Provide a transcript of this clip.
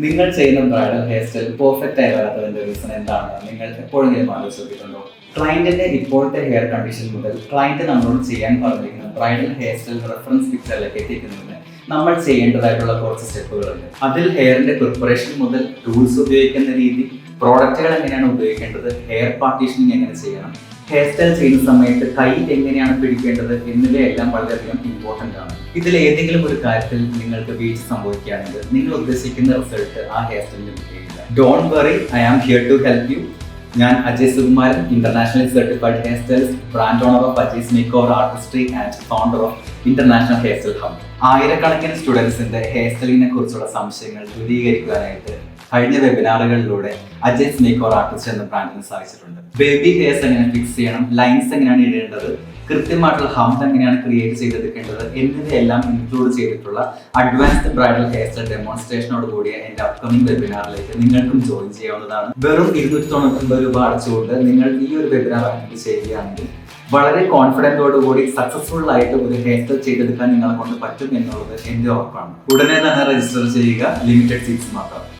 നിങ്ങൾ ചെയ്യുന്ന bridal hair style perfect ആയി വരാത്തതിന്റെ റീസൺ എന്താണെന്ന് നിങ്ങൾ എപ്പോഴെങ്കിലും ആലോചിച്ചിട്ടുണ്ടോ? ക്ലയന്റിന്റെ ഇപ്പോഴത്തെ ഹെയർ കണ്ടീഷൻ മുതൽ ക്ലയന്റ് നമ്മളോട് ചെയ്യാൻ പറഞ്ഞിരിക്കുന്ന ബ്രൈഡൽ ഹെയർ സ്റ്റൈൽ റെഫറൻസ് പിക്ചറിലേക്ക് എത്തിക്കുന്നതിന് നമ്മൾ ചെയ്യേണ്ടതായിട്ടുള്ള കുറച്ച് സ്റ്റെപ്പുകളുണ്ട്. അതിൽ ഹെയറിന്റെ പ്രിപ്പറേഷൻ മുതൽ ടൂൾസ് ഉപയോഗിക്കുന്ന രീതി, പ്രോഡക്റ്റുകൾ എങ്ങനെയാണ് ഉപയോഗിക്കേണ്ടത്, ഹെയർ പാർട്ടീഷനിങ് എങ്ങനെ ചെയ്യണം, ഹെയർ സ്റ്റൈൽ ചെയ്യുന്ന സമയത്ത് കൈ എങ്ങനെയാണ് പിടിക്കേണ്ടത് എന്നിവയെല്ലാം വളരെയധികം ഇമ്പോർട്ടൻ്റ് ആണ്. ഇതിൽ ഏതെങ്കിലും ഒരു കാര്യത്തിൽ നിങ്ങൾക്ക് വീഴ്ച സംഭവിക്കുകയാണെങ്കിൽ നിങ്ങൾ ഉദ്ദേശിക്കുന്ന റിസൾട്ട് ആ ഹെയർ സ്റ്റൈലിന് കിട്ടുകയില്ല. Don't worry, I am here to help you. ഞാൻ Ajay Sukumaran, internationally certified hair stylist, brand owner of Ajay's makeover artistry and founder of international hair style hub. ആയിരക്കണക്കിന് സ്റ്റുഡൻസിന്റെ ഹെയർ സ്റ്റൈലിനെ കുറിച്ചുള്ള സംശയങ്ങൾ ദൂരീകരിക്കുവാനായിട്ട് കഴിഞ്ഞ വെബിനാറുകളിലൂടെ അജയ്സ് മേക്കോവർ ആർട്ടിസ്റ്റ് എന്ന ബ്രാൻഡിന് സാധിച്ചിട്ടുണ്ട്. ബേബി ഹെയർസ് എങ്ങനെ ഫിക്സ് ചെയ്യണം, ലൈൻസ് എങ്ങനെയാണ് ഇടേണ്ടത്, കൃത്യമായിട്ടുള്ള ഹംപ് എങ്ങനെയാണ് ക്രിയേറ്റ് ചെയ്തെടുക്കേണ്ടത് എന്നിവയെല്ലാം ഇൻക്ലൂഡ് ചെയ്തിട്ടുള്ള അഡ്വാൻസ്ഡ് ബ്രൈഡൽ ഹെയർ സ്റ്റൈൽ ഡെമോൺസ്ട്രേഷനോട് കൂടിയ എന്റെ അപ്കമിംഗ് വെബിനാറിലേക്ക് നിങ്ങൾക്കും ജോയിൻ ചെയ്യാവുന്നതാണ്. വെറും 299 രൂപ അടച്ചുകൊണ്ട് നിങ്ങൾ ഈ ഒരു വെബിനാർ അറ്റൻഡ് ചെയ്യുകയാണെങ്കിൽ വളരെ കോൺഫിഡൻറ്റോടുകൂടി സക്സസ്ഫുൾ ആയിട്ട് ഒരു ഹെയർ സ്റ്റൈൽ ചെയ്തെടുക്കാൻ നിങ്ങളെ കൊണ്ട് പറ്റും എന്നുള്ളത് എന്റെ ഉറപ്പാണ്. ഉടനെ തന്നെ രജിസ്റ്റർ ചെയ്യുക. ലിമിറ്റഡ് സീറ്റ്സ് മാത്രം.